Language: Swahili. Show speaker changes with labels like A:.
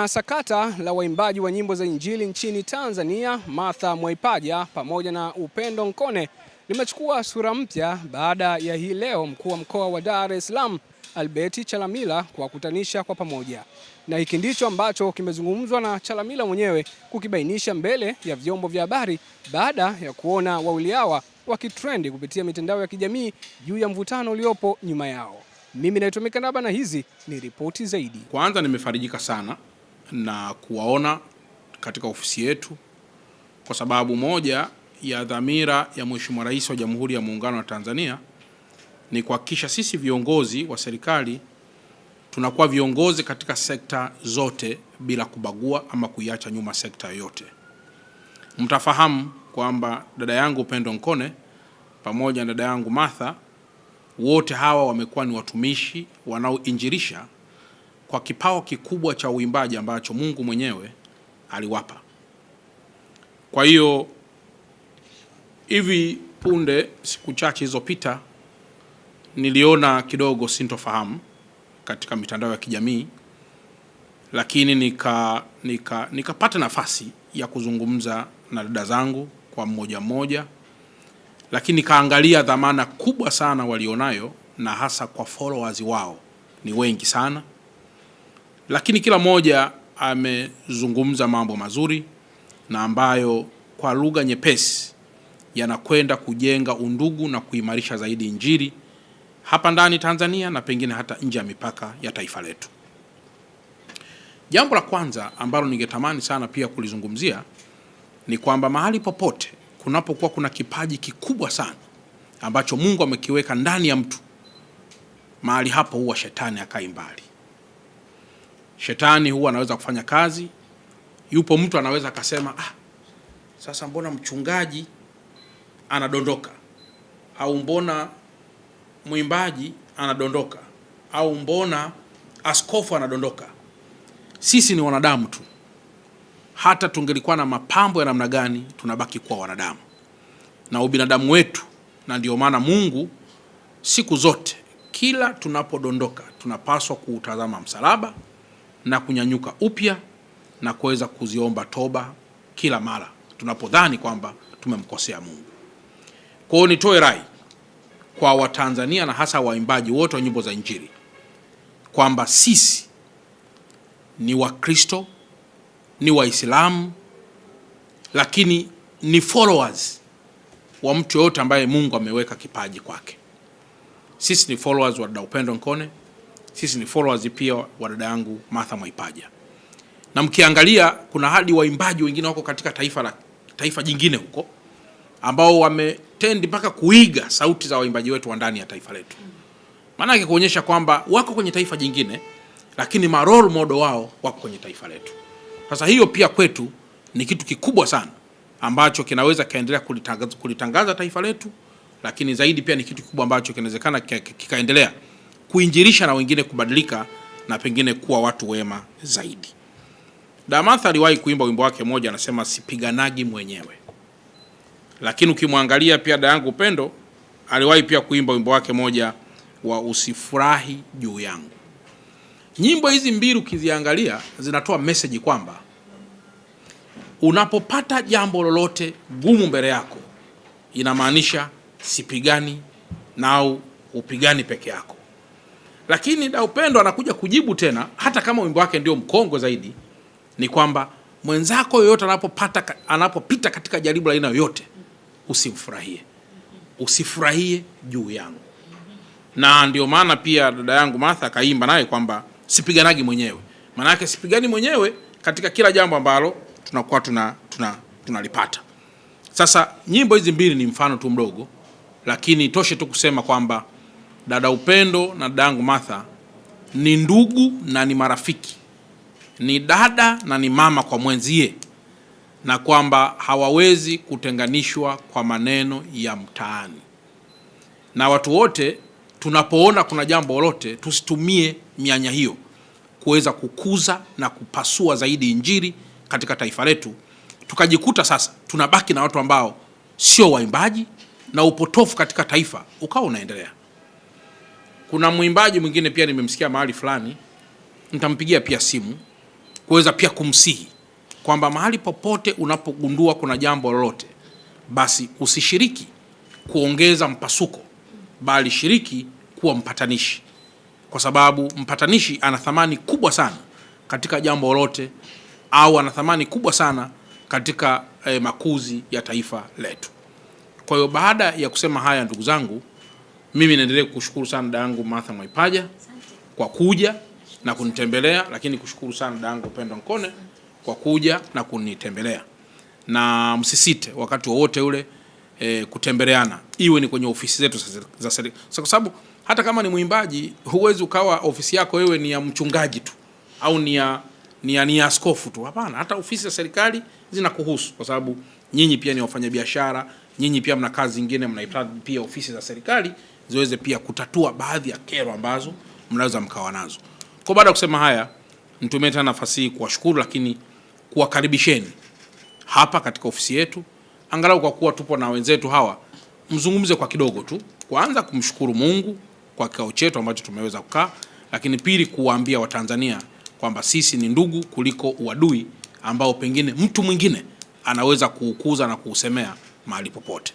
A: Sakata la waimbaji wa nyimbo za Injili nchini Tanzania, Martha Mwaipaja pamoja na Upendo Nkone limechukua sura mpya baada ya hii leo mkuu wa mkoa wa Dar es Salaam Albert Chalamila kuwakutanisha kwa pamoja. Na hiki ndicho ambacho kimezungumzwa na Chalamila mwenyewe kukibainisha mbele ya vyombo vya habari baada ya kuona wawili hawa wakitrendi kupitia mitandao ya kijamii juu ya mvutano uliopo nyuma yao. Mimi naitwa Mikanaba na hizi ni ripoti zaidi.
B: Kwanza nimefarijika sana na kuwaona katika ofisi yetu, kwa sababu moja ya dhamira ya Mheshimiwa Rais wa Jamhuri ya Muungano wa Tanzania ni kuhakikisha sisi viongozi wa serikali tunakuwa viongozi katika sekta zote bila kubagua ama kuiacha nyuma sekta yoyote. Mtafahamu kwamba dada yangu Upendo Nkone pamoja na dada yangu Martha, wote hawa wamekuwa ni watumishi wanaoinjilisha kwa kipawa kikubwa cha uimbaji ambacho Mungu mwenyewe aliwapa. Kwa hiyo hivi punde, siku chache zilizopita, niliona kidogo sintofahamu katika mitandao ya kijamii, lakini nikapata nafasi ya kuzungumza na dada zangu kwa mmoja mmoja, lakini kaangalia dhamana kubwa sana walionayo, na hasa kwa followers wao ni wengi sana, lakini kila mmoja amezungumza mambo mazuri na ambayo kwa lugha nyepesi yanakwenda kujenga undugu na kuimarisha zaidi Injili hapa ndani Tanzania na pengine hata nje ya mipaka ya taifa letu. Jambo la kwanza ambalo ningetamani sana pia kulizungumzia ni kwamba mahali popote kunapokuwa kuna kipaji kikubwa sana ambacho Mungu amekiweka ndani ya mtu, mahali hapo huwa shetani akai mbali. Shetani huwa anaweza kufanya kazi. Yupo mtu anaweza akasema, sasa mbona mchungaji anadondoka, au mbona mwimbaji anadondoka, au mbona askofu anadondoka. Sisi ni wanadamu tu. Hata tungelikuwa na mapambo ya namna gani, tunabaki kuwa wanadamu na ubinadamu wetu, na ndio maana Mungu siku zote kila tunapodondoka tunapaswa kuutazama msalaba na kunyanyuka upya na kuweza kuziomba toba kila mara tunapodhani kwamba tumemkosea Mungu. Kwa hiyo nitoe rai kwa Watanzania na hasa waimbaji wote wa nyimbo za Injili kwamba sisi ni Wakristo, ni Waislamu, lakini ni followers wa mtu yote ambaye Mungu ameweka kipaji kwake. Sisi ni followers wa dada Upendo Nkone, sisi ni followers pia wa dada yangu Martha Mwaipaja. Na mkiangalia kuna hadi waimbaji wengine wako katika taifa jingine huko ambao wametendi mpaka kuiga sauti za waimbaji wetu wa ndani ya taifa letu. Maana yake kuonyesha kwamba wako kwenye taifa jingine lakini ma role model wao wako kwenye taifa letu. Sasa hiyo pia kwetu ni kitu kikubwa sana ambacho kinaweza kaendelea kulitangaza taifa letu, lakini zaidi pia ni kitu kikubwa ambacho kinawezekana kikaendelea kuinjilisha na wengine kubadilika na pengine kuwa watu wema zaidi. Dada Martha aliwahi kuimba wimbo wake mmoja, anasema sipiganagi mwenyewe. Lakini ukimwangalia pia dada yangu Upendo aliwahi pia kuimba wimbo wake mmoja wa usifurahi juu yangu. Nyimbo hizi mbili ukiziangalia zinatoa message kwamba unapopata jambo lolote gumu mbele yako, inamaanisha sipigani na upigani peke yako. Lakini dada Upendo anakuja kujibu tena, hata kama wimbo wake ndio mkongwe zaidi, ni kwamba mwenzako yoyote anapopita katika jaribu la aina yoyote, usimfurahie. Usifurahie juu yangu. Na ndio maana pia dada yangu Martha kaimba naye kwamba sipiganagi mwenyewe. Maana yake sipigani mwenyewe katika kila jambo ambalo tunakuwa tunalipata. Sasa nyimbo hizi mbili ni mfano tu mdogo, lakini toshe tu kusema kwamba dada Upendo na dada yangu Martha ni ndugu na ni marafiki. Ni dada na ni mama kwa mwenzie, na kwamba hawawezi kutenganishwa kwa maneno ya mtaani. Na watu wote tunapoona kuna jambo lolote, tusitumie mianya hiyo kuweza kukuza na kupasua zaidi Injili katika taifa letu. Tukajikuta sasa tunabaki na watu ambao sio waimbaji na upotofu katika taifa ukawa unaendelea. Kuna mwimbaji mwingine pia nimemsikia mahali fulani, nitampigia pia simu kuweza pia kumsihi kwamba mahali popote unapogundua kuna jambo lolote, basi usishiriki kuongeza mpasuko, bali shiriki kuwa mpatanishi, kwa sababu mpatanishi ana thamani kubwa sana katika jambo lolote, au ana thamani kubwa sana katika makuzi ya taifa letu. Kwa hiyo baada ya kusema haya, ndugu zangu, mimi naendelea kushukuru sana dada yangu Martha Mwaipaja kwa kuja na kunitembelea, lakini kushukuru sana dada yangu Upendo Nkone kwa kuja na kunitembelea, na msisite wakati wowote ule kutembeleana, iwe ni kwenye ofisi zetu za serikali, kwa sababu hata kama ni mwimbaji, huwezi ukawa ofisi yako wewe ni ya mchungaji tu au ni ya askofu tu. Hapana, hata ofisi za serikali zinakuhusu, kwa sababu nyinyi pia ni wafanyabiashara, nyinyi pia mna kazi zingine, mnahitaji pia ofisi za serikali ziweze pia kutatua baadhi ya kero ambazo mnaweza mkawa nazo. Kwa baada ya kusema haya, nitumie tena nafasi hii kuwashukuru, lakini kuwakaribisheni hapa katika ofisi yetu, angalau kwa kuwa tupo na wenzetu hawa, mzungumze kwa kidogo tu. Kwanza kumshukuru Mungu kwa kikao chetu ambacho tumeweza kukaa, lakini pili kuwaambia Watanzania kwamba sisi ni ndugu kuliko uadui ambao pengine mtu mwingine anaweza kuukuza na kuusemea mahali popote.